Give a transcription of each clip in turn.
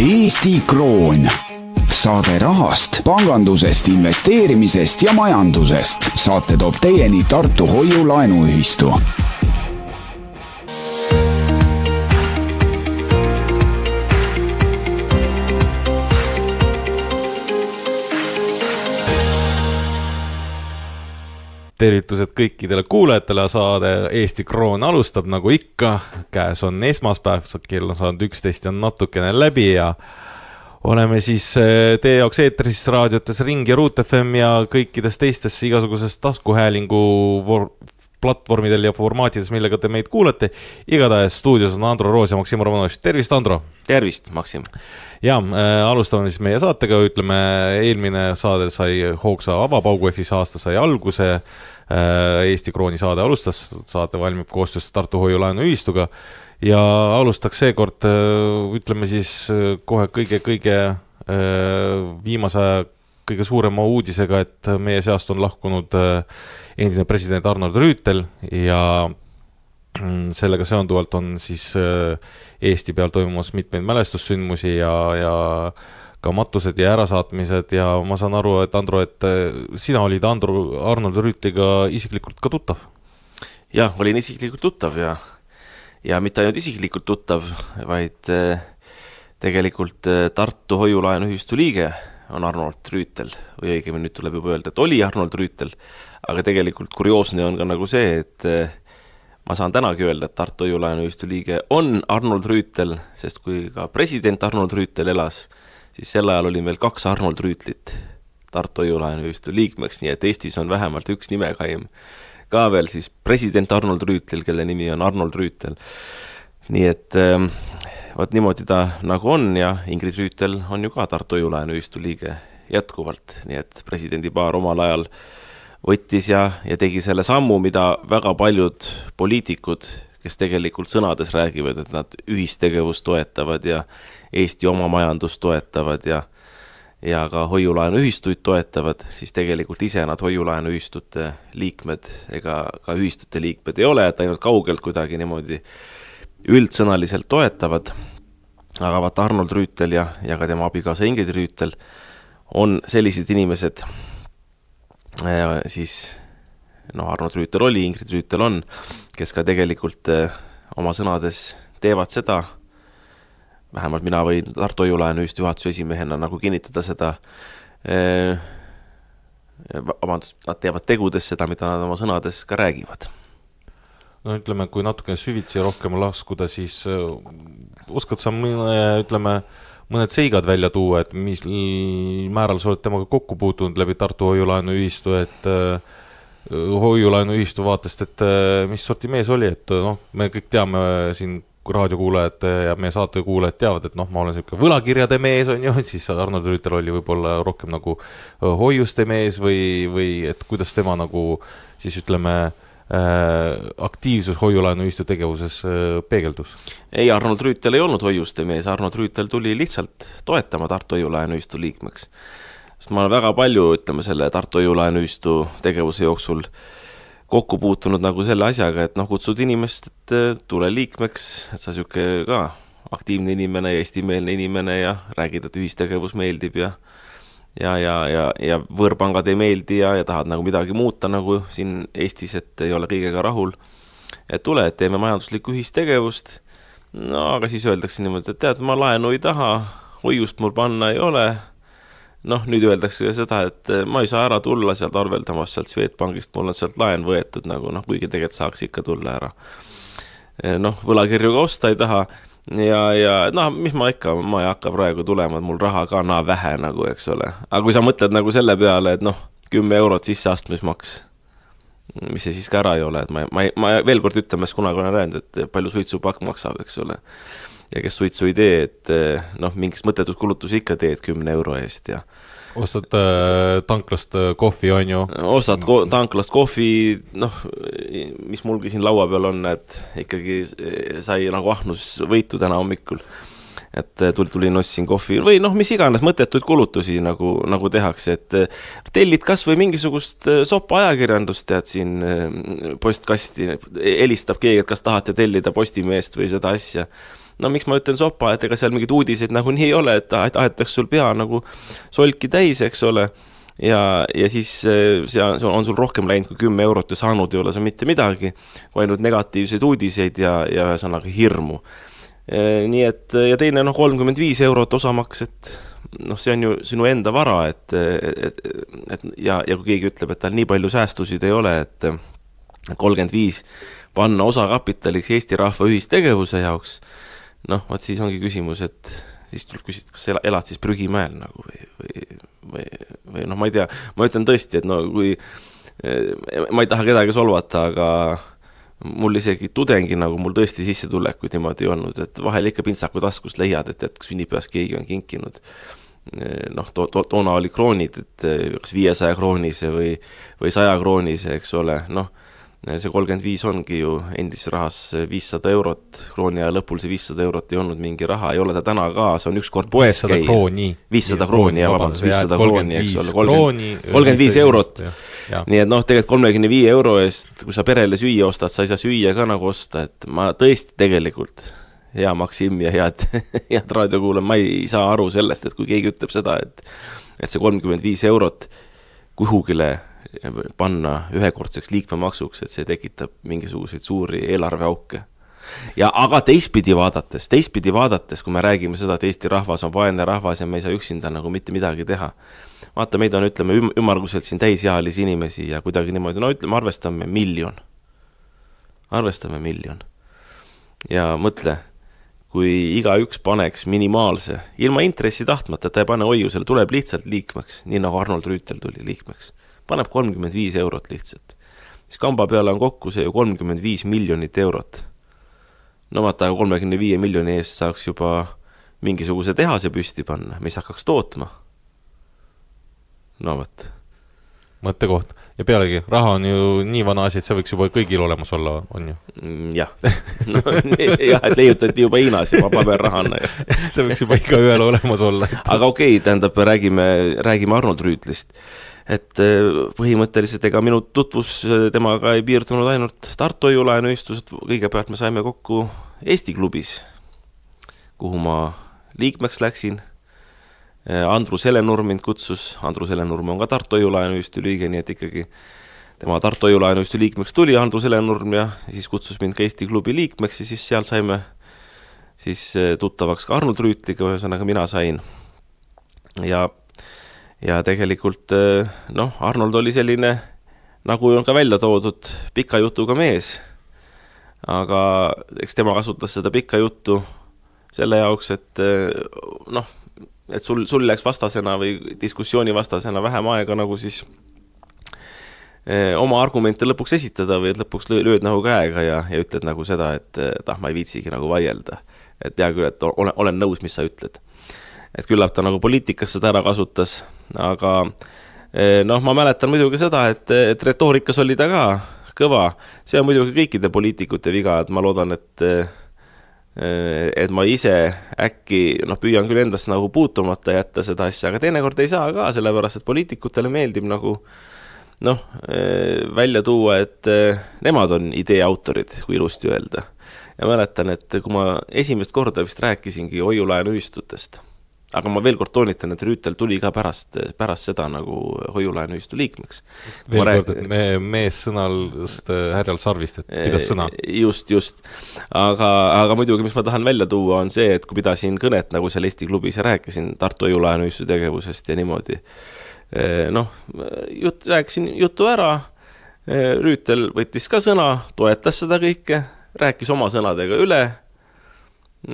Eesti Kroon. Saade rahast, pangandusest, investeerimisest ja majandusest. Saate toob teieni Tartu Hoiu-laenuühistu. Tervitused kõikidele kuulajatele, saade Eesti Kroon alustab nagu ikka. Käes on esmaspäev, kell on saanud 11 ja natukene läbi ja oleme siis teie jaoks eetris raadiotes Ring ja Ruut FM ja kõikides teistes igasugusest taskuhäälingu platvormidel ja formaatides, millega te meid kuulete. Igatahes stuudios on Andro Roos ja Maksim Romanovitš. Tervist, Andro! Tervist, Maksim! Ja alustame siis meie saatega, ütleme, eelmine saade sai hoogsa avapaugu, ehk siis aasta sai alguse. Eesti Krooni saade alustas, saate valmib koostöös Tartu Hoiu-laenuühistuga ja alustaks seekord, ütleme siis kohe kõige viimase kõige suurema uudisega, et meie seast on lahkunud endine president Arnold Rüütel ja sellega seonduvalt on siis Eesti peal toimumas mitmeid mälestussündmusi ja ka matused ja ärasaatmised ja ma saan aru, et Andro, et sina olid Arnold Rüütliga isiklikult ka tuttav? Jah, olin isiklikult tuttav ja mitte ainult isiklikult tuttav, vaid tegelikult Tartu Hoiu-laenuühistu liige on Arnold Rüütel või õigemini nüüd tuleb juba öelda, et oli Arnold Rüütel, aga tegelikult kurioosne on ka nagu see, et ma saan tänagi öelda, et Tartu Hoiu-laenuühistu liige on Arnold Rüütel, sest kui ka president Arnold Rüütel elas, siis sel ajal oli meil 2 Arnold Rüütlit Tartu Hoiu-laenuühistu liikmeks, nii et Eestis on vähemalt üks nimekaim ka veel siis president Arnold Rüütel, kelle nimi on Arnold Rüütel. Nii et vaat niimoodi ta nagu on ja Ingrid Rüütel on ju ka Tartu Hoiu-laenuühistu liige jätkuvalt, nii et presidendipaar omal ajal võttis ja tegi selle sammu, mida väga paljud poliitikud, kes tegelikult sõnades räägivad, et nad ühistegevust toetavad ja Eesti oma majandust toetavad ja ka hoiulaenuühistuid toetavad, siis tegelikult ise nad hoiulaenuühistute liikmed ega ka ühistute liikmed ei ole, et ainult kaugelt kuidagi niimoodi üldsõnaliselt toetavad. Aga vaata Arnold Rüütel ja ka tema abikaasa Ingrid Rüütel on sellised inimesed, siis Arnold Rüütel oli, Ingrid Rüütel on, kes ka tegelikult oma sõnades teevad seda, vähemalt mina võin Tartu Hoiu-laenuühistu juhatuse esimehena nagu kinnitada seda, nad teevad tegudes seda, mida nad oma sõnades ka räägivad. No ütleme, kui natukene süvitsi rohkem laskuda, siis oskad sa mõned seigad välja tuua, et mis määral sa oled temaga kokku puutunud läbi Tartu Hoiu-laenuühistu, et hoiu-laenuühistu vaatest, et mis sorti mees oli, et me kõik teame siin raadiokuulajad ja meie saatekuulajad teavad, et ma olen selline võlakirjade mees on ju, siis Arnold Rüütel oli võib-olla rohkem nagu hoiuste mees või et kuidas tema nagu siis ütleme aktiivsus hoiu-laenuühistu tegevuses peegeldus? Ei, Arnold Rüütel ei olnud hoiuste mees, Arnold Rüütel tuli lihtsalt toetama Tartu Hoiu-laenuühistu liikmeks. Sest ma olen väga palju, selle Tartu Hoiu-laenuühistu tegevuse jooksul kokku puutunud nagu selle asjaga, et kutsud inimest, et tule liikmeks, et sa siuke ka aktiivne inimene ja eestimeelne inimene ja räägid, et ühistegevus meeldib ja võõrpangad ei meeldi ja tahad nagu midagi muuta nagu siin Eestis, et ei ole kõigega rahul. Et tule, et teeme majanduslikku ühistegevust. No aga siis öeldakse niimoodi, et tead, ma laenu ei taha, hoiust mul panna ei ole. Nüüd öeldakse ka seda, et ma ei saa ära tulla sealt arveldamast sealt Swedbankist, mul on sealt laen võetud nagu, kuigi tegelikult saaks ikka tulla ära. Võlakirjuga osta ei taha ja mis ma ei hakka praegu tulema, et mul raha ka vähe nagu, eks ole. Aga kui sa mõtled nagu selle peale, et 10 eurot sisseastmismaks, mis see siis ka ära ei ole, et ma veel kord ütlemas kunagi olen räänud, et palju suitsupakk maksab, eks ole. Ja kes suitsu ei tee, et mingis mõttetud kulutusi ikka teed 10 euro eest ja ostad tanklast kohvi on ju? Ostad tanklast kohvi, mis mulgi siin laua peal on, et ikkagi sai nagu ahnus võitu täna hommikul. Et tulin ostsin kohvi või mis iganes mõttetuid kulutusi nagu tehakse, et tellid kas või mingisugust sopa ajakirjandust, tead siin postkasti, helistab keegi, et kas tahate tellida Postimeest või seda asja. no miks ma ütlen sopa, et ega seal mingid uudiseid nagu nii ei ole, et tahetakse sul pea nagu solki täis, eks ole, ja siis see on sul rohkem läinud kui 10 eurot ja saanud ei ole see mitte midagi, kui ainult negatiivseid uudiseid ja ühesõnaga hirmu. Nii et, ja teine 35 eurot osamaks, et see on ju sinu enda vara, et ja kui keegi ütleb, et tal nii palju säästusid ei ole, et 35 panna osakapitaliks Eesti rahva ühistegevuse jaoks, võt siis ongi küsimus, et siis tuleb küsida, kas elad siis prügimäel nagu või ma ei tea, ma ütlen tõesti, et kui ma ei taha kedagi solvata, aga mul isegi tudengi nagu mul tõesti sissetulekuid niimoodi ei olnud, et vahel ikka pintsaku taskust leiad, et sünnipäevas keegi on kinkinud. Toona oli kroonid, et kas 500 kroonise või 100 kroonise, eks ole, see 35 ongi ju endis rahas 500 eurot, krooni ja lõpul see 500 eurot ei olnud mingi raha, ei ole ta täna ka, see on üks kord poes käi. 500 krooni, vabandust, 500 krooni, eks ole, 35 eurot. Nii et tegelikult 35 euro eest, kui sa perele süüa ostad, sa ei saa süüa ka nagu osta, et ma tõesti tegelikult, hea Maksim ja head raadiokuule, ma ei saa aru sellest, et kui keegi ütleb seda, et see 35 eurot kuhugile panna ühekordseks liikmemaksuks, et see tekitab mingisuguseid suuri eelarveauke. Aga teistpidi vaadates, kui me räägime seda, et Eesti rahvas on vaene rahvas ja me ei saa üksinda nagu mitte midagi teha. Vaata, meid on, ütleme, ümmarguselt siin täisealisi inimesi ja kuidagi niimoodi, ütleme, arvestame miljon. Ja mõtle, kui iga üks paneks minimaalse, ilma intressi tahtmata, ta ei pane hoiusele, tuleb lihtsalt liikmeks, nii nagu Arnold Rüütel tuli liikmeks. Paneb 35 eurot lihtsalt. Siis kamba peale on kokku see ju 35 miljonit eurot. Vaata, 35 miljoni eest saaks juba mingisuguse tehase püsti panna, mis hakkaks tootma. Võt. Mõttekoht. Ja pealegi, raha on ju nii vana asi, et see võiks juba kõigil olemas olla, on ju? Jah. Et leiutati juba Hiinas ja paberrahana. See võiks juba iga ühel olemas olla. Aga okei, tähendab, räägime Arnold Rüütlist. Et põhimõtteliselt ega minu tutvus temaga ei piirdunud ainult Tartu Hoiu-laenuühistus, kõigepealt me saime kokku Eesti klubis, kuhu ma liikmeks läksin. Andrus Helenurm mind kutsus, Andrus Helenurm on ka Tartu Hoiu-laenuühistu liige, nii et ikkagi tema Tartu Hoiu-laenuühistu liikmeks tuli Andrus Helenurm ja siis kutsus mind ka Eesti klubi liikmeks ja siis seal saime siis tuttavaks ka Arnold Rüütliga, ühesõnaga mina sain. Ja tegelikult, Arnold oli selline, nagu on ka välja toodud, pika jutuga mees, aga eks tema kasutas seda pika juttu selle jaoks, et sul läks vastasena või diskussiooni vastasena vähem aega nagu siis oma argumente lõpuks esitada või et lõpuks lööd nagu käega ja ütled nagu seda, et ma ei viitsigi nagu vaielda, et tea küll, et olen nõus, mis sa ütled. Et küllap ta nagu poliitikas seda ära kasutas, aga ma mäletan muidugi seda, et retoorikas oli ta ka kõva. See on muidugi kõikide poliitikute viga, et ma loodan, et ma ise äkki püüan küll endast nagu puutumata jätta seda asja, aga teinekord ei saa ka, sellepärast, et poliitikutele meeldib nagu välja tuua, et nemad on idee autorid, kui ilusti öelda. Ja mäletan, et kui ma esimest korda vist rääkisingi hoiu-laenuühistutest, aga ma veel kord toonitan, et Rüütel tuli ka pärast seda nagu hoiu-laenuühistu liikmeks. Veel kord, et mees sõnalast härjal sarvist, et pidas sõna. Just. Aga muidugi, mis ma tahan välja tuua, on see, et kui pidasin kõnet nagu seal Eesti klubis ja rääkisin Tartu hoiu-laenuühistu tegevusest ja niimoodi, rääkisin jutu ära, Rüütel võttis ka sõna, toetas seda kõike, rääkis oma sõnadega üle,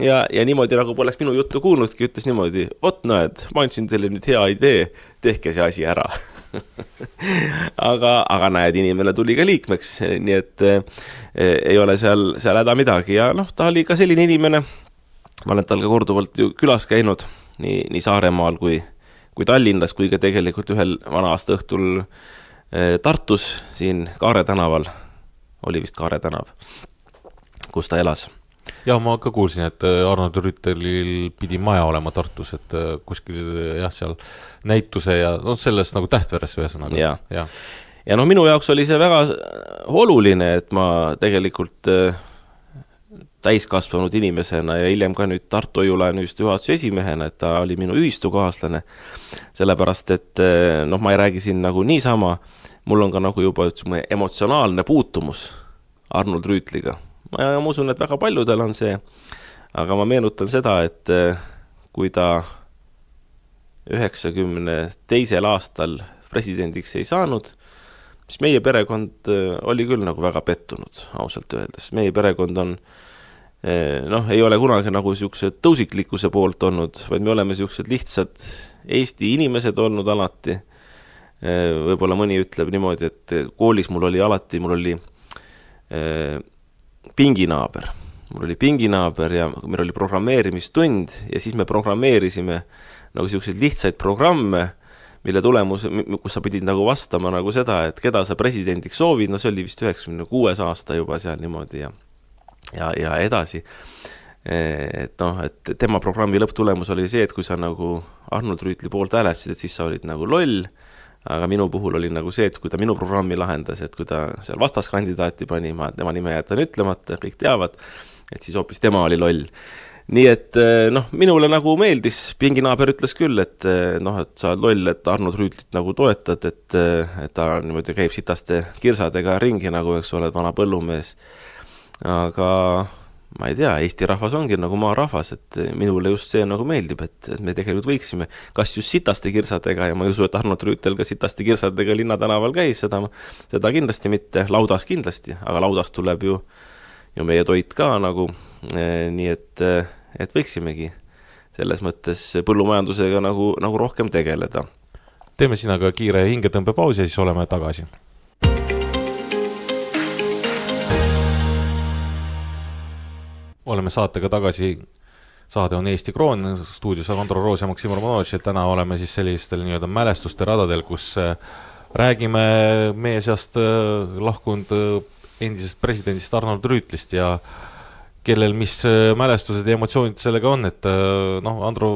ja niimoodi nagu poleks minu juttu kuulnudki, ütles niimoodi, näed, ma andsin teile nüüd hea idee, tehke see asi ära. aga näed, inimene tuli ka liikmeks, nii et ei ole seal häda midagi ja ta oli ka selline inimene, ma olen tal ka korduvalt ju külas käinud, nii Saaremaal kui Tallinnas, kui ka tegelikult ühel vana aasta õhtul Tartus, siin Kaare tänaval, oli vist Kaare tänav, kus ta elas. Ja ma ka kuulsin, et Arnold Rüütelil pidi maja olema Tartus, et kuskil seal näituse ja selles nagu Tähtveres ühesõnaga. Ja minu jaoks oli see väga oluline, et ma tegelikult täiskasvanud inimesena ja hiljem ka nüüd Tartu Hoiu-laenu ühistu juhatuse esimehena, et ta oli minu ühistukaaslane, sellepärast et noh, ma ei räägi siin nagu niisama, mul on ka nagu juba emotsionaalne puutumus Arnold Rüütliga. Ma usun, et väga paljudel on see, aga ma meenutan seda, et kui ta 92. aastal presidendiks ei saanud, siis meie perekond oli küll nagu väga pettunud, ausalt öeldes. Meie perekond on, noh, ei ole kunagi nagu siuksed tõusiklikkuse poolt olnud, vaid me oleme siuksed lihtsad Eesti inimesed olnud alati. Võib-olla mõni ütleb niimoodi, et koolis mul oli pinginaaber. Mul oli pinginaaber ja meil oli programmeerimistund ja siis me programmeerisime nagu siukseid lihtsaid programme, mille tulemus, kus sa pidid nagu vastama nagu seda, et keda sa presidendiks soovid, no see oli vist 96 aasta juba seal niimoodi ja edasi. Et noh, et tema programmi lõpptulemus oli see, et kui sa nagu Arnold Rüütli poolt hääletasid, et siis sa olid nagu loll, aga minu puhul oli nagu see, et kui ta minu programmi lahendas, et kui ta seal vastaskandidaati pani, tema nime jätan ütlemata, kõik teavad, et siis hoopis tema oli loll. Nii et noh, minule nagu meeldis, pinginaaber ütles küll, et noh, et sa oled loll, et Arnold Rüütlit nagu toetad, et ta niimoodi käib sitaste kirsadega ringi nagu, eks oled vana põllumees. Aga ma ei tea, Eesti rahvas ongi nagu maarahvas, et minule just see nagu meeldib, et me tegelikult võiksime kas just sitaste kirsadega ja ma ei usu, et Arnold Rüütel ka sitaste kirsadega linnatänaval käis, seda kindlasti mitte, laudas kindlasti, aga laudas tuleb ju meie toit ka nagu, nii et võiksimegi selles mõttes põllumajandusega nagu rohkem tegeleda. Teeme siin aga kiire hingetõmbepausi ja siis oleme tagasi. Oleme saatega tagasi, saade on Eesti Kroon, stuudios on Andro Roos ja Maksim Romanovitš, et täna oleme siis sellistel nii-öelda mälestuste radadel, kus räägime meie seast lahkunud endisest presidendist Arnold Rüütlist ja kellel mis mälestused ja emotsioonid sellega on, et noh, Andro,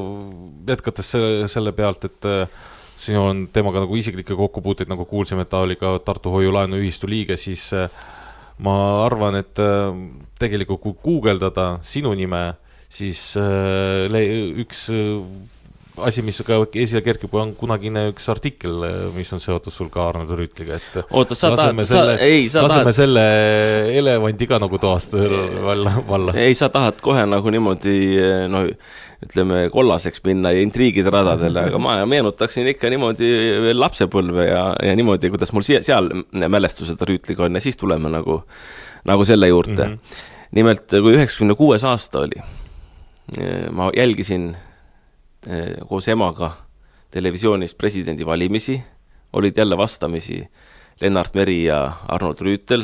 jätkates selle pealt, et siin on temaga nagu isiklikke kokkupuuteid, nagu kuulsime, et ta oli ka Tartu Hoiu-laenu ühistu liige, siis ma arvan, et tegelikult kui guugeldada sinu nime, siis üks asi, mis ka esile kerkib, on kunagine üks artikkel, mis on seotud sul ka Arnold Rüütliga, et oota, laseme selle elevandi ka nagu toast valla. Ei, sa tahad kohe nagu niimoodi, no ütleme, kollaseks minna ja intriigide radadele, aga ma meenutaksin ikka niimoodi lapsepõlve ja niimoodi, kuidas mul seal mälestused Rüütliga on ja siis tuleme nagu selle juurde. Nimelt, kui 96 aasta oli, ma jälgisin koos emaga televisioonis presidendi valimisi, olid jälle vastamisi Lennart Meri ja Arnold Rüütel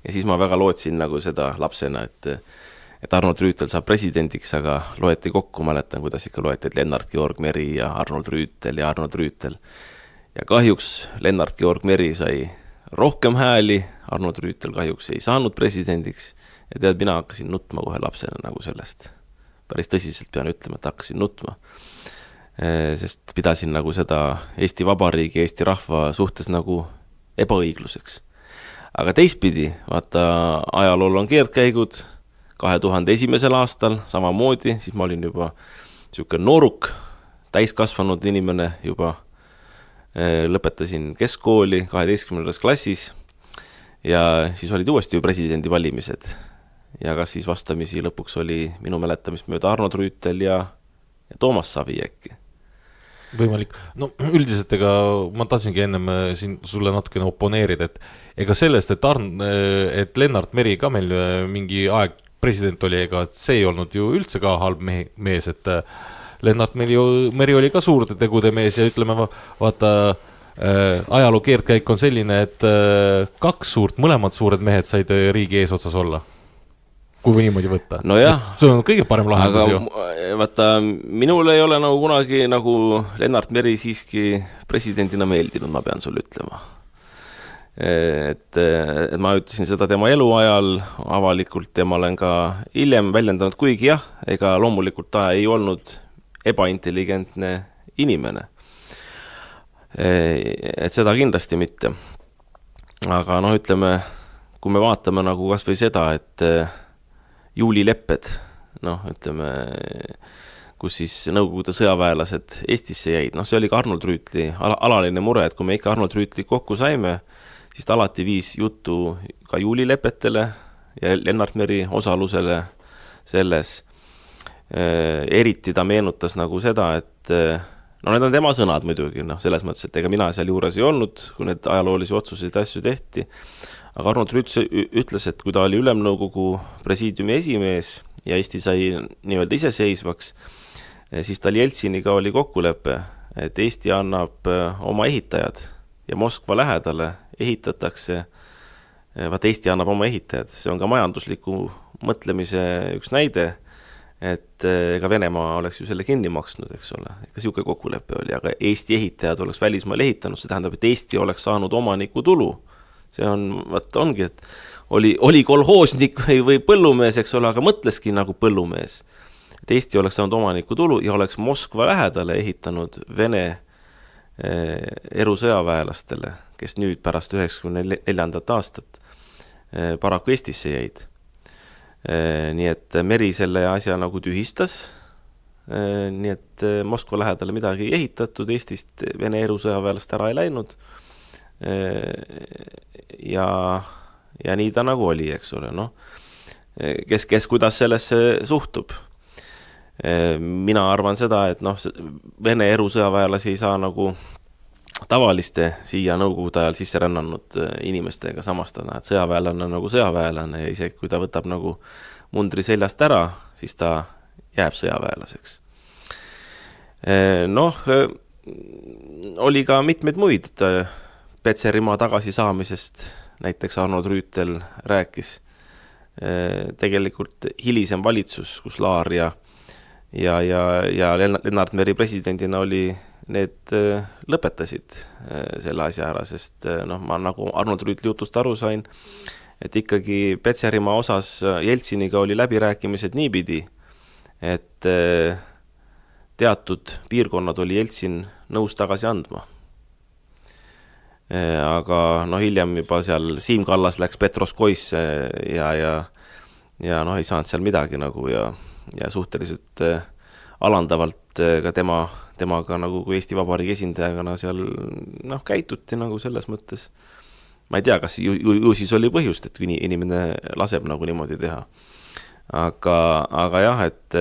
ja siis ma väga lootsin nagu seda lapsena, et Arnold Rüütel saab presidendiks, aga loeti kokku, mäletan, kuidas ikka loeti, et Lennart Georg Meri ja Arnold Rüütel ja kahjuks Lennart Georg Meri sai rohkem hääli, Arnold Rüütel kahjuks ei saanud presidendiks ja tead, mina hakkasin nutma kohe lapsena nagu sellest. Päris tõsiselt pean ütlema, et hakkasin nutma, sest pidasin nagu seda Eesti Vabariigi, Eesti rahva suhtes nagu ebaõigluseks. Aga teistpidi, vaata, ajalool on keerdkäigud 2001. aastal samamoodi, siis ma olin juba siuke nooruk, täiskasvanud inimene juba, lõpetasin keskkooli 12. klassis ja siis olid uuesti ju presidendi valimised. Ja kas siis vastamisi lõpuks oli minu mäletamist mööda Arnold Rüütel ja Toomas Savi äkki. Võimalik. No üldiselt ega ma tahtsingi ennem siin sulle natukene oponeerida, et ega sellest, et Lennart Meri ka meil mingi aeg president oli, ega see ei olnud ju üldse ka halb mees, et Lennart Meri oli ka suurte tegude mees ja ütleme, vaata, ajaloo keerdkäik on selline, et mõlemad suured mehed said riigi eesotsas olla. Kui või niimoodi võtta. No jah. See on kõige parem lahendus ju. Aga vaata, minul ei ole nagu kunagi nagu Lennart Meri siiski presidendina meeldinud, ma pean sulle ütlema. Et ma ütlesin seda tema eluajal avalikult ja ma olen ka hiljem väljendanud, kuigi jah, ega loomulikult ta ei olnud ebaintelligentne inimene. Et seda kindlasti mitte. Aga noh, ütleme, kui me vaatame nagu kas või seda, et juulilepped, noh, ütleme, kus siis Nõukogude sõjaväelased Eestisse jäid. Noh, see oli ka Arnold Rüütli alaline mure, et kui me ikka Arnold Rüütli kokku saime, siis ta alati viis juttu ka juulilepetele ja Lennart Meri osalusele selles. Eriti ta meenutas nagu seda, et no need on tema sõnad muidugi, noh, selles mõttes, et ega mina seal juures ei olnud, kui need ajaloolisi otsuseid asju tehti. Aga Arnold Rüütl ütles, et kui ta oli Ülemnõukogu presiidiumi esimees ja Eesti sai nii-öelda iseseisvaks, siis tal Jeltsiniga oli kokkulepe, et Eesti annab oma ehitajad ja Moskva lähedale ehitatakse, vaat Eesti annab oma ehitajad, see on ka majandusliku mõtlemise üks näide, et ega Venemaa oleks ju selle kinni maksnud, eks ole, ega siuke kokkulepe oli, aga Eesti ehitajad oleks välismaal ehitanud, see tähendab, et Eesti oleks saanud omaniku tulu. See on, vaat ongi, et oli kolhoosnik või põllumees, eks ole, aga mõtleski nagu põllumees. Et Eesti oleks saanud omaniku tulu ja oleks Moskva lähedale ehitanud Vene erusõjaväelastele, kes nüüd pärast 94. aastat paraku Eestisse jäid. Nii et Meri selle asja nagu tühistas, nii et Moskva lähedale midagi ei ehitatud, Eestist Vene erusõjaväelast ära ei läinud ja nii ta nagu oli, eks ole, noh. Kes kuidas sellesse suhtub? Mina arvan seda, et noh, Vene erusõjaväelasi ei saa nagu tavaliste siia Nõukogude ajal sisse rännanud inimestega samastada, et sõjaväelane on nagu sõjaväelane ja isegi kui ta võtab nagu mundri seljast ära, siis ta jääb sõjaväelaseks. Noh, oli ka mitmeid muid Petserimaa tagasi saamisest, näiteks Arnold Rüütel rääkis. Tegelikult hilisem valitsus, kus Laar ja Lennart Meri presidendina oli, need lõpetasid selle asja ära, sest noh, ma nagu Arnold Rüütli jutust aru sain, et ikkagi Petserimaa osas Jeltsiniga oli läbirääkimised niipidi, et teatud piirkonnad oli Jeltsin nõus tagasi andma. Aga noh, hiljem juba seal Siim Kallas läks Petroskoisse ja noh, ei saanud seal midagi nagu ja suhteliselt alandavalt ka temaga nagu kui Eesti Vabariigi esindajana seal noh, käituti nagu selles mõttes. Ma ei tea, kas ju siis oli põhjust, et inimene laseb nagu niimoodi teha. Aga jah, et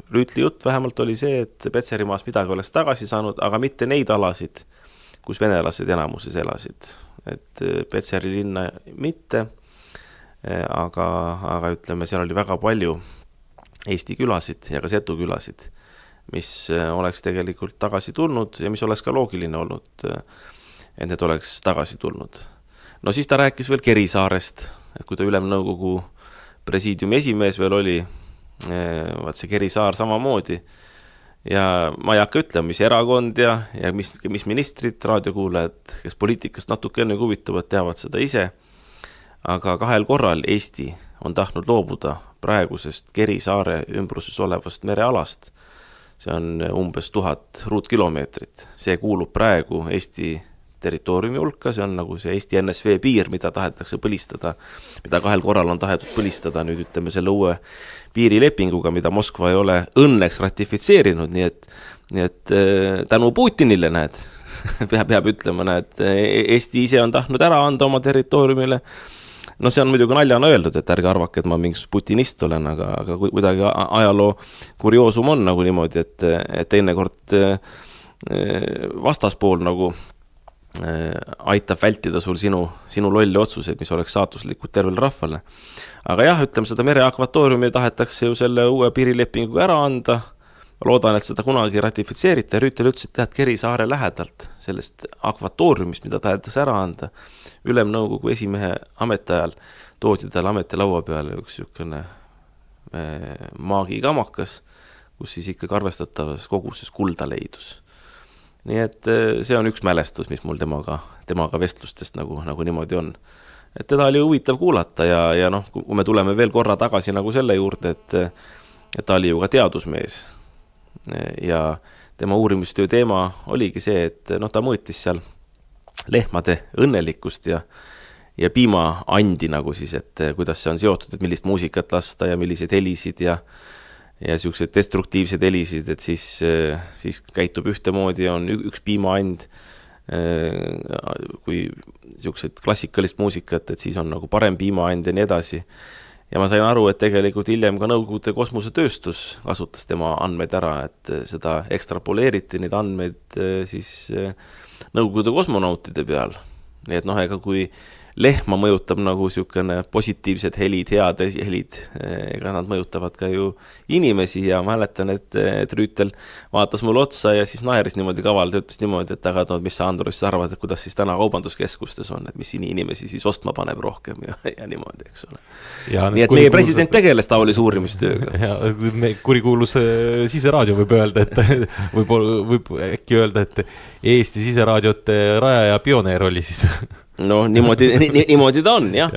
Rüütli jutt vähemalt oli see, et Petserimaas midagi oleks tagasi saanud, aga mitte neid alasid, kus venelased enamuses elasid. Et Petseri linna mitte, aga ütleme, seal oli väga palju Eesti külasid ja ka Setu külasid, mis oleks tegelikult tagasi tulnud ja mis oleks ka loogiline olnud, et need oleks tagasi tulnud. No siis ta rääkis veel Kerisaarest, et kui ta Ülemnõukogu presiidiumi esimees veel oli, vaat see Kerisaar samamoodi. Ja ma ei hakka ütlema, mis erakond ja mis ministrid, raadiokuulajad, kes poliitikast natuke enne huvituvad, teavad seda ise. Aga 2 korral Eesti on tahtnud loobuda praegusest Kerisaare ümbruses olevast merealast. See on umbes 1000 ruutkilomeetrit. See kuulub praegu Eesti territooriumi hulka, see on nagu see Eesti NSV piir, mida tahetakse põlistada, mida 2 korral on tahetud põlistada nüüd ütleme selle uue piirilepinguga, mida Moskva ei ole õnneks ratifitseerinud, nii et tänu Putinile näed, peab ütlema, näed, Eesti ise on tahtnud ära anda oma territooriumile. No see on muidugi naljana öeldud, et ärge arvake, et ma mingi putinist olen, aga kuidagi ajaloo kurioosum on nagu niimoodi, et teinekord vastaspool nagu aitab vältida sul sinu lolli otsuseid, mis oleks saatuslikud tervele rahvale. Aga jah, ütleme, seda mere akvatooriumi tahetakse ju selle uue piirilepinguga ära anda. Ma loodan, et seda kunagi ratifitseerite. Rüütel ütles, et tead Kerisaare lähedalt sellest akvatooriumist, mida tahetakse ära anda. Ülemnõukogu esimehe ametiajal toodi tal ametilaua peale üks niisugune maagikamakas, kus siis ikkagi arvestatavas koguses kulda leidus. Nii et see on üks mälestus, mis mul temaga vestlustest nagu niimoodi on. Et teda oli huvitav kuulata ja noh, kui me tuleme veel korra tagasi nagu selle juurde, et ta oli ju ka teadusmees. Ja tema uurimustöö teema oligi see, et noh, ta mõõtis seal lehmade õnnelikkust ja piimaandi nagu siis, et kuidas see on seotud, et millist muusikat lasta ja milliseid helisid ja siuksed destruktiivsed helisid, et siis käitub ühtemoodi, on üks piimaand, kui siuksed klassikalist muusikat, et siis on nagu parem piimaand ja nii edasi. Ja ma sain aru, et tegelikult hiljem ka Nõukogude kosmosetööstus kasutas tema andmeid ära, et seda ekstrapoleeriti neid andmeid siis Nõukogude kosmonautide peal. Nii et ega kui lehma mõjutab nagu siukene positiivsed helid, head helid, ega nad mõjutavad ka ju inimesi ja mäletan, et Rüütel vaatas mul otsa ja siis naeris niimoodi kaval, ta ütles niimoodi, et aga mis sa Andrus siis arvad, et kuidas siis täna kaubanduskeskustes on, et mis inimesi siis ostma paneb rohkem ja niimoodi, eks ole. Nii et meie president tegeles taolise uurimistööga. Ja kurikuulus siseraadio võib öelda, et võib äkki öelda, et Eesti siseraadiote raja ja pioneer oli siis. No niimoodi ta on, jah.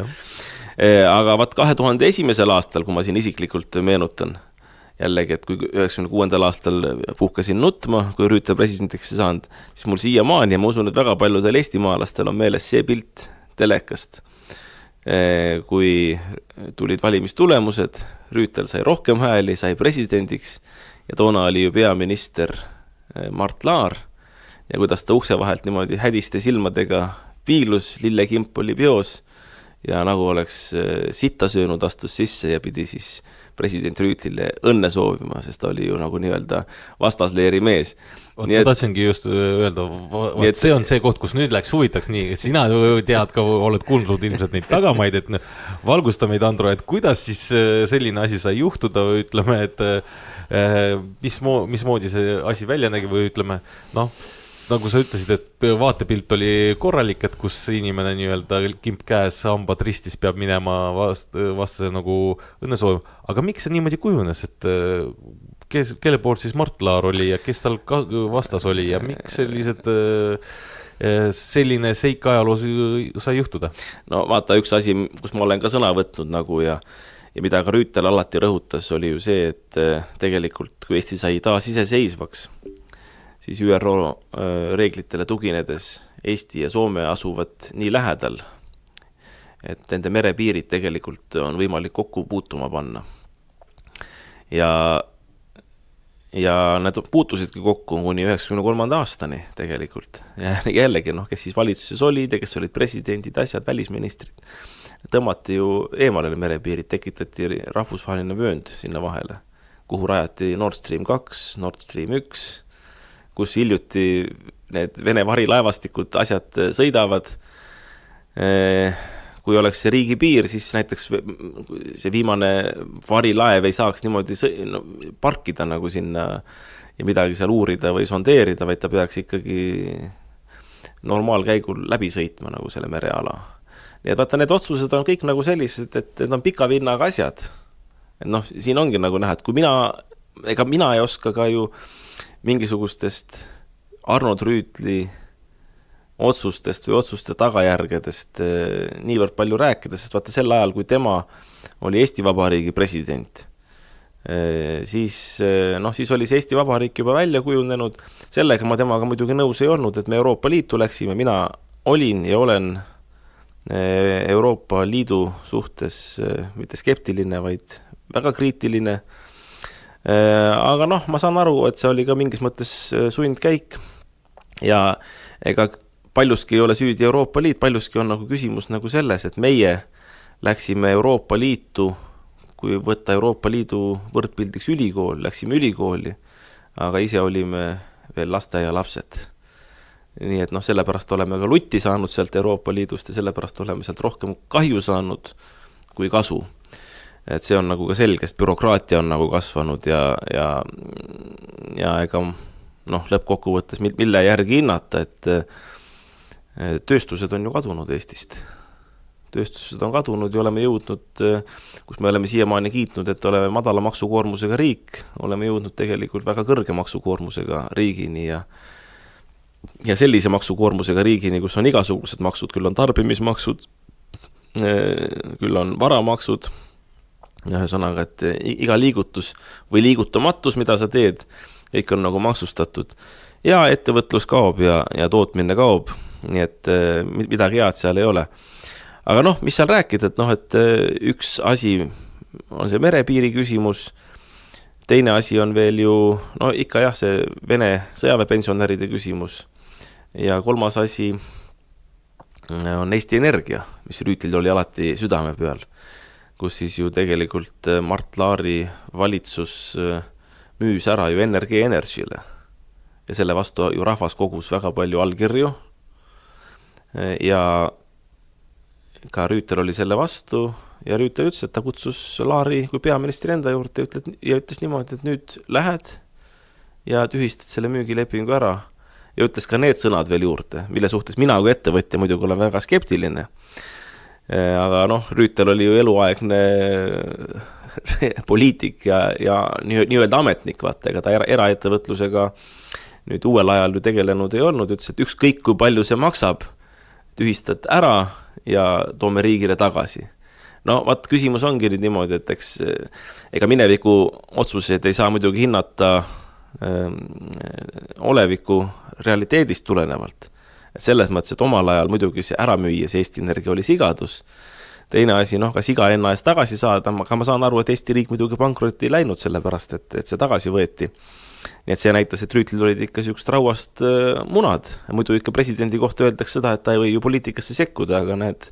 Aga 2001. aastal, kui ma siin isiklikult meenutan jällegi, et kui 96. aastal puhkasin nutma, kui Rüütel presidendiks saanud, siis mul siiamaani ja ma usun, et väga paljudel eestimaalastel on meeles see pilt telekast. Kui tulid valimistulemused, Rüütel sai rohkem hääli, sai presidendiks ja toona oli ju peaminister Mart Laar ja kuidas ta ukse vahelt niimoodi hädiste silmadega piilus, lillekimp oli peos ja nagu oleks sitta söönud, astus sisse ja pidi siis president Rüütlile õnne soovima, sest ta oli ju nagu nii-öelda vastasleeri mees. Ma tahtsingi just öelda, see on see koht, kus nüüd läks huvitaks nii, et sina tead ka, oled kuulnud ilmselt neid tagamaid, et valgusta meid, Andro, et kuidas siis selline asi sai juhtuda või ütleme, et mismoodi see asi välja nägi või ütleme, nagu sa ütlesid, et vaatepilt oli korralik, et kus inimene nii-öelda kimp käes, hambad ristis peab minema vastase nagu õnnesoov. Aga miks see niimoodi kujunes, et kelle poolt siis Mart Laar oli ja kes tal vastas oli ja miks selline seik ajaloos sai juhtuda? No vaata, üks asi, kus ma olen ka sõna võtnud nagu ja mida ka Rüütel alati rõhutas, oli ju see, et tegelikult kui Eesti sai taas iseseisvaks, siis ÜRO reeglitele tuginedes Eesti ja Soome asuvad nii lähedal, et nende merepiirid tegelikult on võimalik kokku puutuma panna. Ja nad puutusidki kokku kuni 93. aastani tegelikult. Ja jällegi, kes siis valitsuses olid ja kes olid presidendid, asjad, välisministrid. Tõmmati ju eemale merepiirid, tekitati rahvusvaheline vöönd sinna vahele, kuhu rajati Nord Stream 2, Nord Stream 1, kus hiljuti need Vene varilaevastikud asjad sõidavad. Kui oleks see riigipiir, siis näiteks see viimane varilaev ei saaks niimoodi parkida nagu sinna ja midagi seal uurida või sondeerida, vaid ta peaks ikkagi normaalkäigul läbi sõitma nagu selle mereala. Nii et vaata, need otsused on kõik nagu sellised, et need on pika vinnaga asjad. Et siin ongi nagu näha, et kui mina ei oska ka ju mingisugustest Arnold Rüütli otsustest või otsuste tagajärgedest niivõrd palju rääkida, sest vaata sel ajal, kui tema oli Eesti Vabariigi president, siis oli see Eesti Vabariik juba välja kujunenud. Sellega ma temaga muidugi nõus ei olnud, et me Euroopa Liitu läksime. Mina olin ja olen Euroopa Liidu suhtes mitte skeptiline, vaid väga kriitiline. Aga ma saan aru, et see oli ka mingis mõttes sundkäik ja ega paljuski ei ole süüdi Euroopa Liit, paljuski on nagu küsimus nagu selles, et meie läksime Euroopa Liitu, kui võtta Euroopa Liidu võrdpildiks ülikool, läksime ülikooli, aga ise olime veel lasteaia lapsed. Nii et sellepärast oleme ka lutti saanud sealt Euroopa Liidust ja sellepärast oleme sealt rohkem kahju saanud kui kasu. Et see on nagu ka selgest, bürokraatia on nagu kasvanud ja ega lõppkokkuvõttes mille järgi hinnata, et tööstused on ju kadunud Eestist. Tööstused on kadunud ja oleme jõudnud, kus me oleme siiamaani kiitnud, et oleme madala maksukoormusega riik, oleme jõudnud tegelikult väga kõrge maksukoormusega riigini ja sellise maksukoormusega riigini, kus on igasugused maksud, küll on tarbimismaksud, küll on varamaksud, ühesõnaga, et iga liigutus või liigutamatus, mida sa teed, kõik on nagu maksustatud. Ja ettevõtlus kaob ja tootmine kaob, nii et midagi head seal ei ole. aga noh, mis seal rääkida, et noh, et üks asi on see merepiiri küsimus, teine asi on veel ju, no ikka jah, see Vene sõjaväepensionäride küsimus ja kolmas asi on Eesti Energia, mis Rüütlil oli alati südame peal, kus siis ju tegelikult Mart Laari valitsus müüs ära ju NRG Energy'le ja selle vastu ju rahvas kogus väga palju allkirju ja ka Rüütel oli selle vastu ja Rüütel ütles, et ta kutsus Laari kui peaministri enda juurde ja ütles niimoodi, et nüüd lähed ja tühistad selle müügilepingu ära ja ütles ka need sõnad veel juurde, mille suhtes mina kui ettevõtja muidugi olen väga skeptiline. Aga noh, Rüütel oli ju eluaegne poliitik ja nii-öelda ametnik, vaata, ega ta eraettevõtlusega nüüd uuel ajal ju tegelenud ei olnud, ütles, et ükskõik kui palju see maksab, tühistad ära ja toome riigile tagasi. No vaat küsimus ongi nüüd niimoodi, et eks ega mineviku otsuseid ei saa muidugi hinnata oleviku realiteedist tulenevalt. Et selles mõttes, et omal ajal muidugi see ära müües Eesti Energia oli sigadus. Teine asi, noh, kas iga enna eest tagasi saada, aga ma saan aru, et Eesti riik muidugi pankrotti ei läinud sellepärast, et see tagasi võeti. Nii et see näitas, et Rüütlil olid ikka siukest rauast munad. Muidu ikka presidendi kohta öeldaks seda, et ta ei või ju poliitikasse sekkuda, aga need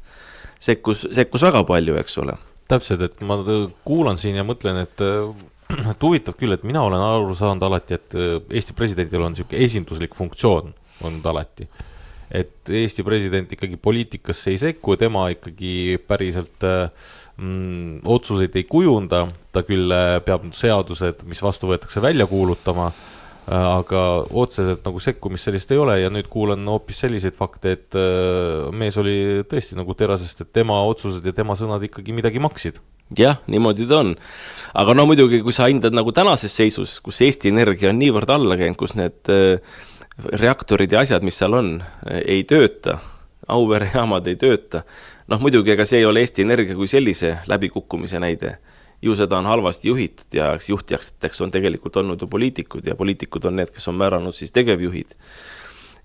sekkus väga palju, eks ole. Täpselt, et ma kuulan siin ja mõtlen, et huvitav küll, et mina olen aru saanud alati, et Eesti presidendil on siuke esinduslik funktsioon on alati. Et Eesti president ikkagi poliitikasse ei sekku, tema ikkagi päriselt otsuseid ei kujunda, ta küll peab seadused, mis vastu võetakse välja kuulutama, aga otseselt nagu sekkumist sellist ei ole ja nüüd kuulan hoopis selliseid fakte, et mees oli tõesti nagu terasest, et tema otsused ja tema sõnad ikkagi midagi maksid. Jah, niimoodi ta on. Aga no muidugi, kui sa hindad nagu tänases seisus, kus Eesti Energia on niivõrd alla käinud, kus need reaktorid ja asjad, mis seal on, ei tööta, Auvere jaamad ei tööta. Noh, muidugi, ega see ei ole Eesti Energia kui sellise läbikukkumise näide. Ju seda on halvasti juhitud ja juhtijaks on tegelikult olnud ju poliitikud ja poliitikud on need, kes on määranud siis tegevjuhid.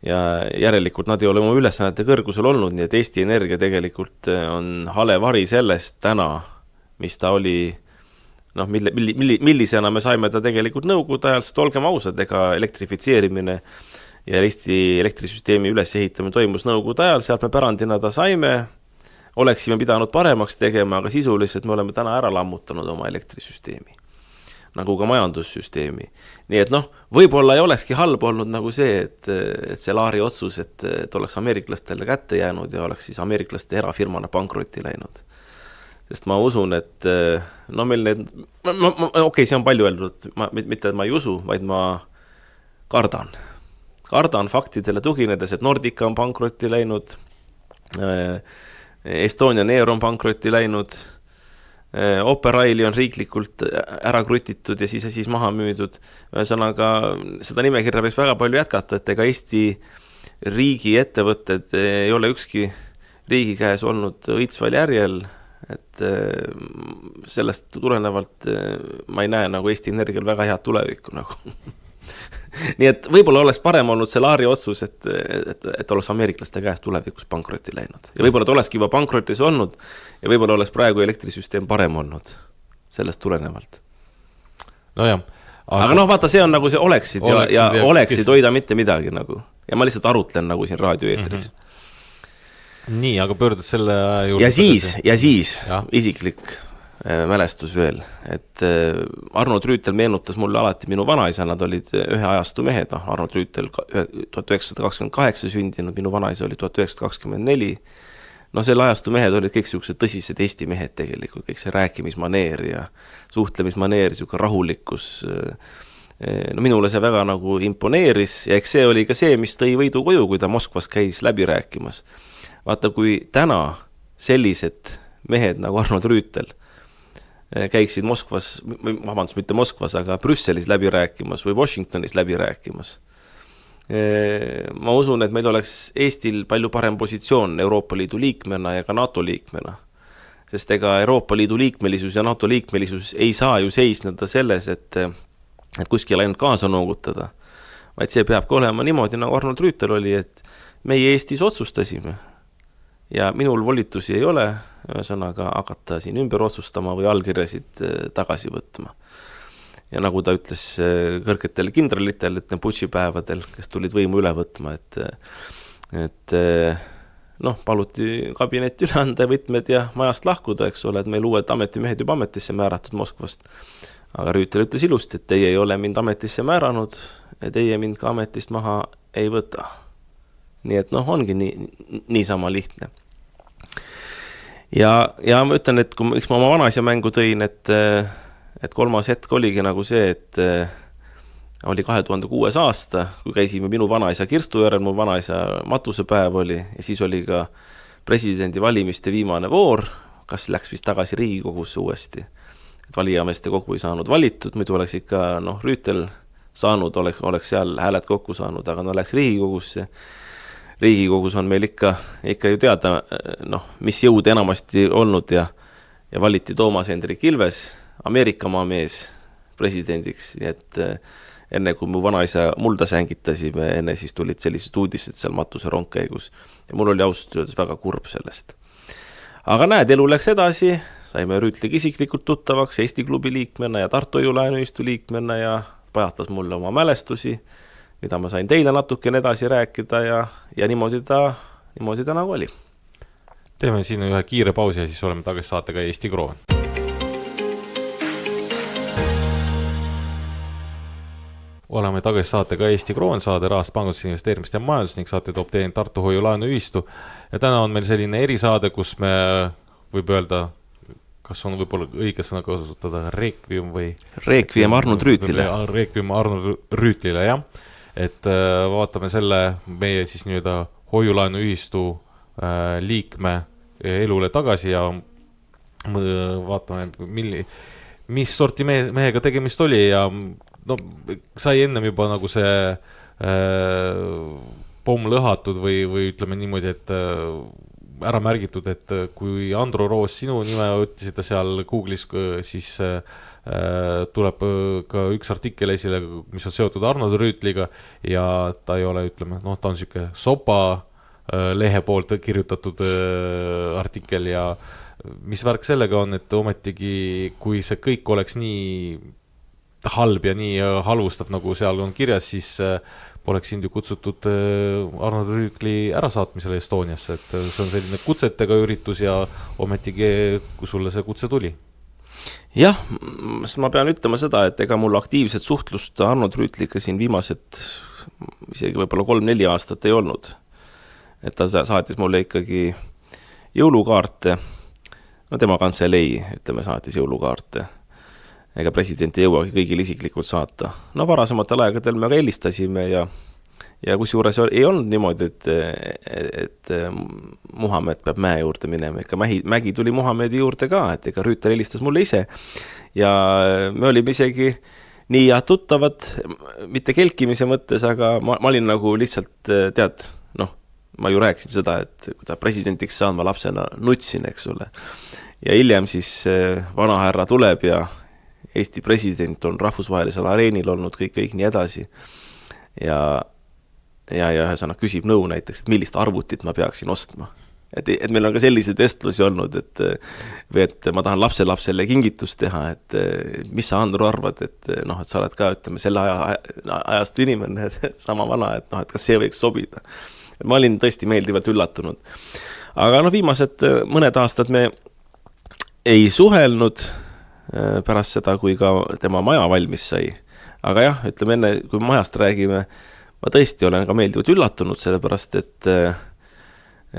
Ja järelikult nad ei ole oma ülesannete kõrgusel olnud, nii et Eesti Energia tegelikult on hale vari sellest täna, mis ta oli, noh, millisena me saime ta tegelikult nõukogude ajal, sest olgem ausad, ega elektrifitseerimine ja Eesti elektrisüsteemi ülesehitamine toimus nõukogude ajal, sealt me pärandina ta saime, oleksime pidanud paremaks tegema, aga sisuliselt me oleme täna ära lammutanud oma elektrisüsteemi, nagu ka majandussüsteemi. Nii et noh, võib-olla ei olekski halb olnud nagu see, et see Laari otsus, et oleks ameeriklastele kätte jäänud ja oleks siis ameeriklaste erafirmana pankrotti läinud. Sest ma usun, et no meil need, okei, see on palju öeldud, mitte et ma ei usu, vaid ma kardan faktidele tuginedes, et Nordica on pankrotti läinud, Estonian Air on pankrotti läinud, Operaili on riiklikult ära krutitud ja siis maha müüdud. Ühesõnaga, seda nimekirja võiks väga palju jätkata, et ega Eesti riigi ettevõtted ei ole ükski riigi käes olnud õitsval järjel, et sellest tulenevalt ma ei näe nagu Eesti Energial väga head tulevikku nagu. Nii et võib-olla oleks parem olnud see Laari otsus, et oleks ameeriklaste käest tulevikus pankrotti läinud. Ja võib-olla ta olekski juba pankrotis olnud ja võib-olla oleks praegu elektrisüsteem parem olnud sellest tulenevalt. No jah. Aga noh, vaata, see on nagu see oleksid ja oleksid hoida mitte midagi nagu. Ja ma lihtsalt arutlen nagu siin raadioeetris. Nii, aga pöördes selle juurde. Ja siis isiklik mälestus veel, et Arnold Rüütel meenutas mulle alati minu vanaisa, nad olid ühe ajastu mehed, Arnold Rüütel 1928 sündinud, minu vanaisa oli 1924. No selle ajastu mehed olid kõik sellised tõsised Eesti mehed tegelikult, kõik see rääkimismaneer ja suhtlemismaneer, selline rahulikkus. No minule see väga nagu imponeeris ja eks see oli ka see, mis tõi võidu koju, kui ta Moskvas käis läbi rääkimas. Vaata, kui täna sellised mehed nagu Arnold Rüütel käiksid Moskvas, mitte Moskvas, aga Brüsselis läbi rääkimas või Washingtonis läbi rääkimas. Ma usun, et meil oleks Eestil palju parem positsioon Euroopa Liidu liikmena ja ka NATO liikmena. Sest ega Euroopa Liidu liikmelisus ja NATO liikmelisus ei saa ju seisneda selles, et kuskil ainult kaasa noogutada. Vaid see peab ka olema niimoodi, nagu Arnold Rüütel oli, et meie Eestis otsustasime. ja minul volitusi ei ole, ühesõnaga hakata siin ümber otsustama või allkirjasid tagasi võtma. Ja nagu ta ütles kõrgetel kindralitel, ütleme putšipäevadel, kes tulid võimu üle võtma, et paluti kabinetti üle anda võtmed ja majast lahkuda, eks ole, et meil uued ametimehed juba ametisse määratud Moskvast. Aga Rüütel ütles ilusti, et teie ei ole mind ametisse määranud ja teie mind ka ametist maha ei võta. Nii et ongi niisama lihtne. Ja ma ütlen, et miks ma oma vanaisa mängu tõin, et kolmas hetk oligi nagu see, et oli 2006 aasta, kui käisime minu vanaisa Kirstu järel, mu vanaisa matusepäev oli ja siis oli ka presidendi valimiste viimane voor, kas läks vist tagasi Riigikogusse uuesti. Et valijameeste kogu ei saanud valitud, muidu oleks ikka Rüütel saanud, oleks seal hääled kokku saanud, aga läks Riigikogusse. Riigikogus on meil ikka ju teada, mis jõud enamasti olnud ja valiti Toomas Hendrik Ilves, Ameerika maamees presidendiks, nii et enne kui mu vanaisa mulda sängitasime, enne siis tulid sellised uudised seal matuse rongkäigus ja mul oli ausalt öeldes väga kurb sellest. Aga näed, elu läks edasi, saime Rüütliga isiklikult tuttavaks Eesti klubi liikmena ja Tartu Hoiu-laenuühistu liikmena ja pajatas mulle oma mälestusi, mida ma sain teile natukene edasi rääkida ja niimoodi ta nagu oli. Teeme siin ühe kiire pausi ja siis oleme tagasi saatega Eesti Kroon. Oleme tagasi saatega Eesti Kroon, saade rahast panganduse investeerimist ja majandus ning saate toob teinud Tartu Hoiu-laenuühistu. Ja täna on meil selline erisaade, kus me võib öelda, kas on võib-olla õige sõna kasutada Requiem või... Requiem Arnold Rüütlile. Requiem Arnold Rüütlile, jah. Et vaatame selle meie siis nii-öelda Hoiu-laenuühistu liikme elule tagasi ja vaatame, mis sorti mehega tegemist oli ja sai ennem juba nagu see pomm lõhatud või ütleme niimoodi, et ära märgitud, et kui Andro Roos sinu nime ütlesid seal Google'is, siis tuleb ka üks artikkel esile, mis on seotud Arnold Rüütliga ja ta ei ole, ütleme, ta on selline sopa lehe poolt kirjutatud artikkel ja mis värk sellega on, et ometigi, kui see kõik oleks nii halb ja nii halvustav, nagu seal on kirjas, siis poleks sind ju kutsutud Arnold Rüütli ärasaatmisele Estoniasse, et see on selline kutsetega üritus ja ometigi kui sulle see kutse tuli. Jah, ma pean ütlema seda, et ega mul aktiivset suhtlust Arnold Rüütliga siin viimased isegi võib-olla 3-4 aastat ei olnud. Et ta saatis mulle ikkagi jõulukaarte, tema kantselei, ütleme, saatis jõulukaarte. Ega president ei jõuagi kõigil isiklikult saata. Varasematel aegadel me ka helistasime ja kusjuures ei olnud niimoodi, et Muhamed peab mäe juurde minema. Ega mägi tuli Muhamedi juurde ka, et ega Rüütel helistas mulle ise. Ja me olime isegi nii tuttavad, mitte kelkimise mõttes, aga ma olin nagu lihtsalt, tead, ma ju rääkisin seda, et kui ta presidendiks saan, ma lapsena nutsin, eks ole. Ja hiljem siis vana härra tuleb ja Eesti president on rahvusvahelisel areenil olnud kõik nii edasi ja ühesõnaga küsib nõu näiteks, et millist arvutit ma peaksin ostma. Et meil on ka sellised vestlusi olnud, et ma tahan lapselapsele kingitust teha, et mis sa, Andro, arvad, et sa oled ka, ütleme, selle ajastu inimene, sama vana, et kas see võiks sobida. Ma olin tõesti meeldivalt üllatunud. Aga viimased mõned aastad me ei suhelnud pärast seda, kui ka tema maja valmis sai. Aga jah, ütleme enne, kui majast räägime, ma tõesti olen ka meeldivalt üllatunud, sellepärast, et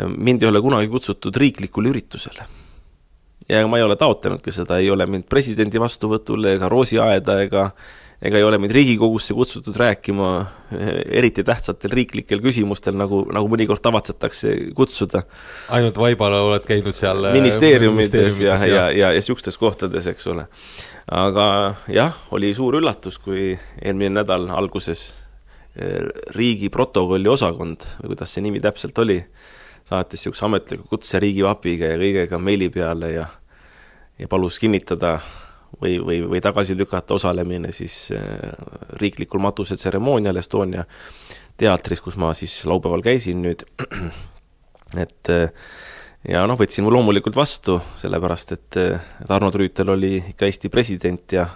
mind ei ole kunagi kutsutud riiklikule üritusele. Ja ma ei ole taotlenudki seda, ei ole mind presidendi vastuvõtule ega roosiaeda ega ei ole mind Riigikogusse kutsutud rääkima eriti tähtsatel riiklikel küsimustel, nagu mõnikord tavatsetakse kutsuda. Ainult vaibale oled käinud seal ministeeriumides ja siukstes kohtades, eks ole. Aga jah, oli suur üllatus, kui eelmine nädal alguses riigi protokolli osakond, või kuidas see nimi täpselt oli, saatis siukse ametliku kutse riigivapiga ja kõigega meili peale ja palus kinnitada või tagasi lükata osalemine siis riiklikul matuse tseremoonial Estonia teatris, kus ma siis laupäeval käisin nüüd. et ja noh, võtsin mu loomulikult vastu, sellepärast et Arnold Rüütel oli ikka Eesti president ja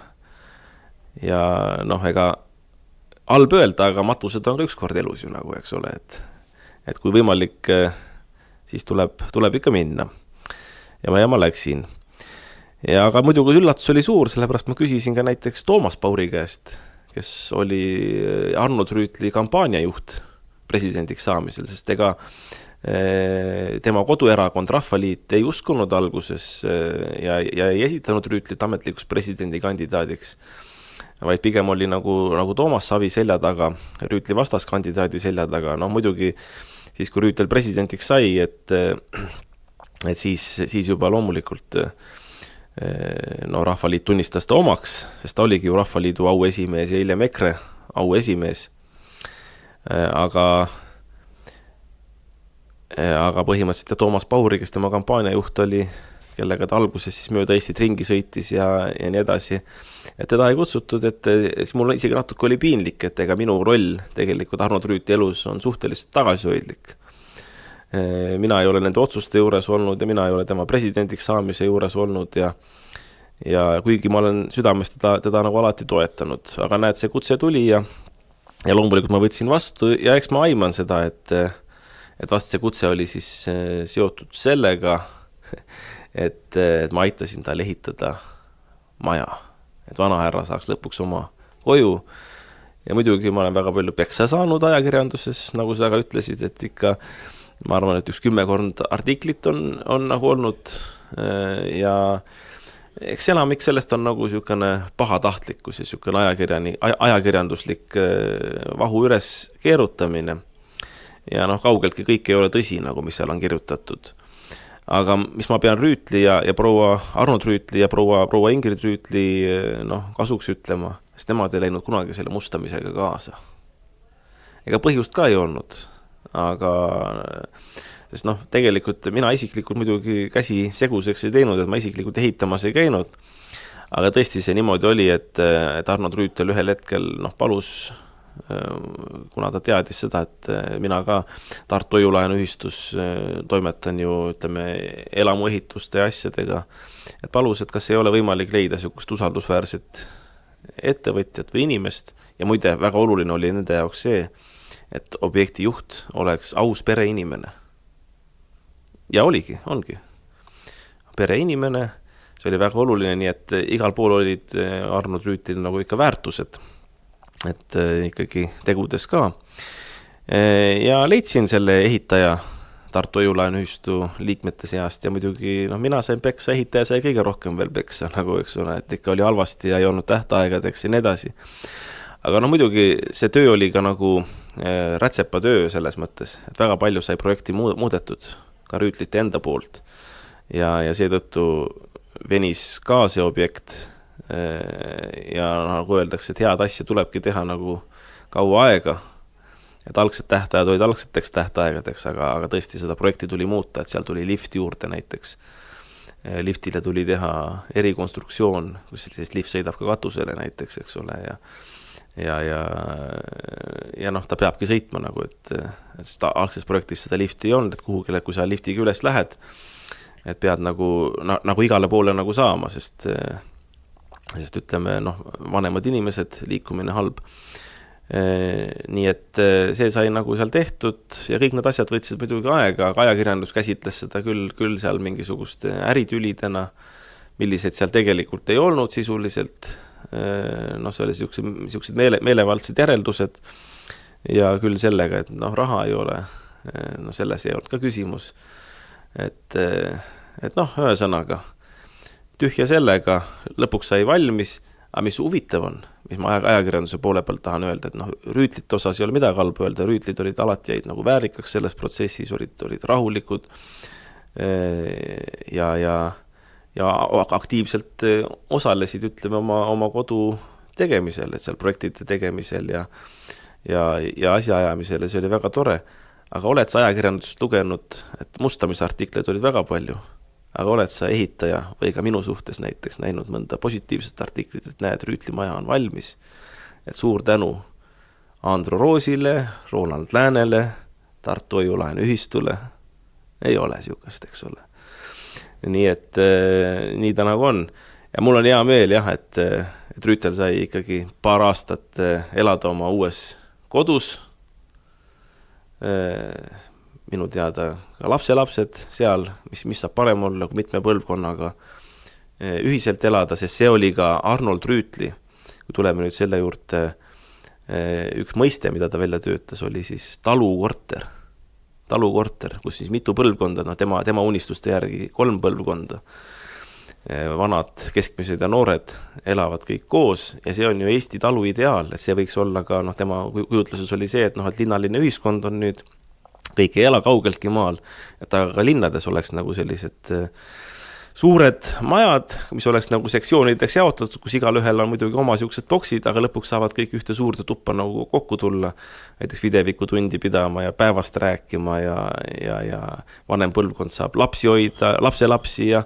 noh, ega halb öelda, aga matused on ka ükskord elus ju nagu, eks ole, et kui võimalik, siis tuleb ikka minna. Ja ma läksin. Ja aga muidugi üllatus oli suur, sellepärast ma küsisin ka näiteks Toomas Pauri käest, kes oli Arnold Rüütli kampaaniajuht presidendiks saamisel, sest ega tema koduerakond Rahvaliit ei uskunud alguses ja ei esitanud Rüütlit ametlikuks presidendikandidaadiks, vaid pigem oli nagu Toomas Savi selja taga, Rüütli vastaskandidaadi selja taga. No muidugi siis, kui Rüütel presidendiks sai, et siis juba loomulikult Rahvaliit tunnistas ta omaks, sest ta oligi ju Rahvaliidu auesimees ja hiljem EKRE auesimees. Aga põhimõtteliselt Toomas Pauri, kes tema kampaaniajuht oli, kellega ta alguses siis mööda Eestit ringi sõitis ja nii edasi, et teda ei kutsutud, et siis mul isegi natuke oli piinlik, et ega minu roll tegelikult Arnold Rüüti elus on suhteliselt tagasihoidlik. Mina ei ole nende otsuste juures olnud ja mina ei ole tema presidendiks saamise juures olnud ja kuigi ma olen südames teda nagu alati toetanud, aga näed, see kutse tuli ja loomulikult ma võtsin vastu ja eks ma aiman seda, et vast see kutse oli siis seotud sellega, et ma aitasin tal ehitada maja, et vanahärra saaks lõpuks oma koju ja muidugi ma olen väga palju peksa saanud ajakirjanduses, nagu sa ka ütlesid, et ikka ma arvan, et 10 artiklit on nagu olnud ja eks enamik sellest on nagu niisugune pahatahtlikkus ja niisugune ajakirjanduslik vahu üles keerutamine ja noh, kaugeltki kõik ei ole tõsi, nagu mis seal on kirjutatud. Aga mis ma pean Rüütli ja proua Arnold Rüütli ja proua Ingrid Rüütli kasuks ütlema, sest nemad ei läinud kunagi selle mustamisega kaasa. Ega põhjust ka ei olnud, aga sest tegelikult mina isiklikult muidugi käsi seguseks ei teinud, et ma isiklikult ehitamas ei käinud, aga tõesti see niimoodi oli, et Arnold Rüütel ühel hetkel palus, kuna ta teadis seda, et mina ka Tartu Hoiu-laenuühistus toimetan ju, ütleme, elamuehituste ja asjadega, et palus, et kas ei ole võimalik leida niisugust usaldusväärset ettevõtjat või inimest ja muide, väga oluline oli nende jaoks see, et objekti juht oleks aus pereinimene. Ja ongi. Pereinimene, see oli väga oluline, nii et igal pool olid Arnold Rüütil nagu ikka väärtused, et ikkagi tegudes ka. Ja leidsin selle ehitaja Tartu Hoiu-laenuühistu liikmete seast ja muidugi mina sain peksa, ehitaja sai kõige rohkem veel peksa, nagu eks ole, et ikka oli halvasti ja ei olnud tähtaegadeks ja nii edasi. Aga muidugi see töö oli ka nagu rätsepa töö selles mõttes, et väga palju sai projekti muudetud ka Rüütlite enda poolt ja seetõttu venis ka see objekt ja nagu öeldakse, et head asja tulebki teha nagu kaua aega, et algsed tähtajad olid algseteks tähtaegadeks, aga tõesti seda projekti tuli muuta, et seal tuli lift juurde näiteks. Liftile tuli teha erikonstruktsioon, kus siis lift sõidab ka katusele näiteks, eks ole, ja ta peabki sõitma nagu, et algses projektis seda lifti ei olnud, et kuhugile, kui sa liftiga üles lähed, et pead nagu igale poole nagu saama, sest ütleme, vanemad inimesed, liikumine halb. Nii et see sai nagu seal tehtud ja kõik need asjad võtsid muidugi aega, aga ajakirjandus käsitles seda küll seal mingisuguste äritülidena, millised seal tegelikult ei olnud sisuliselt. See oli siuksed meelevaldsed järeldused ja küll sellega, et raha ei ole, selles ei olnud ka küsimus, et ühesõnaga tühja sellega lõpuks sai valmis, aga mis huvitav on, mis ma ajakirjanduse poole pealt tahan öelda, et Rüütlite osas ei ole midagi halba öelda, Rüütlid olid alati jäid nagu väärikaks selles protsessis, olid rahulikud ja aktiivselt osalesid, ütleme, oma kodu tegemisel, et seal projektide tegemisel ja asjaajamisel ja see oli väga tore. Aga oled sa ajakirjandusest lugenud, et mustamisartikleid olid väga palju, aga oled sa ehitaja või ka minu suhtes näiteks näinud mõnda positiivset artiklit, et näed, Rüütli maja on valmis, et suur tänu Andro Roosile, Ronald Läänele, Tartu Hoiu-laenuühistule ei ole siukest, eks ole. Nii et nii ta nagu on. Ja mul on hea meel jah, et Rüütel sai ikkagi paar aastat elada oma uues kodus. Minu teada ka lapselapsed seal, mis saab parem olla kui mitme põlvkonnaga ühiselt elada, sest see oli ka Arnold Rüütli, kui tuleme nüüd selle juurde, üks mõiste, mida ta välja töötas, oli siis talukorter, kus siis mitu põlvkonda, no tema unistuste järgi 3 põlvkonda, vanad, keskmised ja noored elavad kõik koos ja see on ju Eesti talu ideaal, et see võiks olla ka, tema kujutluses oli see, et et linnaline ühiskond on nüüd, kõik ei ela kaugeltki maal, et aga ka linnades oleks nagu sellised suured majad, mis oleks nagu sektsioonideks jaotatud, kus igalühel on muidugi oma siuksed boksid, aga lõpuks saavad kõik ühte suurde tuppa nagu kokku tulla, näiteks videviku tundi pidama ja päevast rääkima ja vanem põlvkond saab lapsi hoida, lapselapsi ja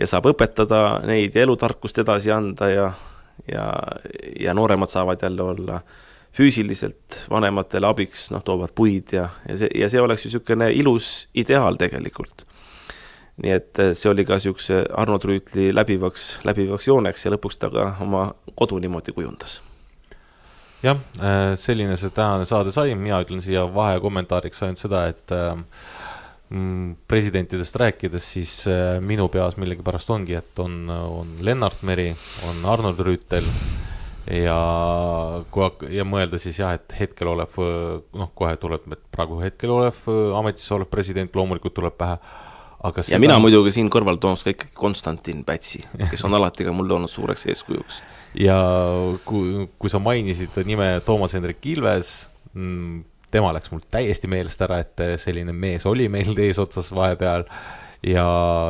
saab õpetada neid ja elutarkust edasi anda ja nooremad saavad jälle olla füüsiliselt vanematele abiks, toovad puid ja see oleks ju niisugune ilus ideaal tegelikult. Nii et see oli ka siukse Arnold Rüütli läbivaks jooneks ja lõpuks ta ka oma kodu niimoodi kujundas. Jah, selline see tänane saade sai, mina ütlen siia vahe kommentaariks ainult seda, et presidentidest rääkides siis minu peas millegipärast ongi, et on Lennart Meri, on Arnold Rüütel ja mõelda siis jah, et hetkel olev, kohe tuleb, et praegu hetkel olev ametisse olev president loomulikult tuleb pähe. Aga ja mina muidugi siin kõrval toonud ka ikkagi Konstantin Pätsi, kes on alati ka mulle olnud suureks eeskujuks. Ja kui sa mainisid nime Toomas Hendrik Ilves, tema läks mul täiesti meelest ära, et selline mees oli meil eesotsas vahepeal. Ja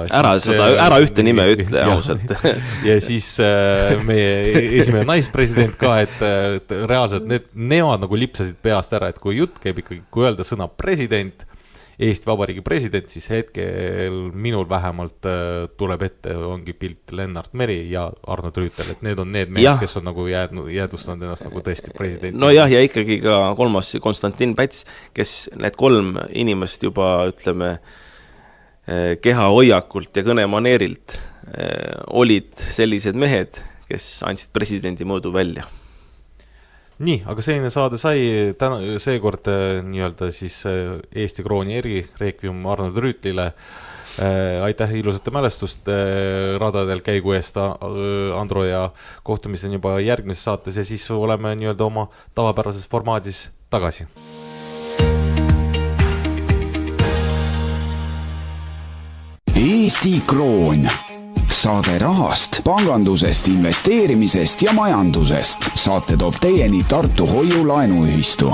ära ühte nime ütle ausalt. Ja siis meie esimene naispresident ka, et reaalselt nemad nagu lipsasid peast ära, et kui jutt käib ikkagi, kui öelda sõna president, Eesti Vabariigi president, siis hetkel minul vähemalt tuleb ette, ongi pilt Lennart Meri ja Arnold Rüütel, et need on need mehed, kes on nagu jäädvustanud ennast nagu tõesti president. No jah, ja ikkagi ka kolmas Konstantin Päts, kes need 3 inimest juba, ütleme, keha hoiakult ja kõnemaneerilt olid sellised mehed, kes andsid presidendi mõõdu välja. Nii, aga selline saade sai seekord nii-öelda siis Eesti krooni requiem Arnold Rüütlile. Aitäh ilusate mälestuste radadel käigu eest, Andro, ja kohtumiseni juba järgmises saates ja siis oleme nii-öelda oma tavapärases formaadis tagasi. Eesti kroon. Saade rahast, pangandusest, investeerimisest ja majandusest. Saate toob teieni Tartu Hoiu-laenuühistu.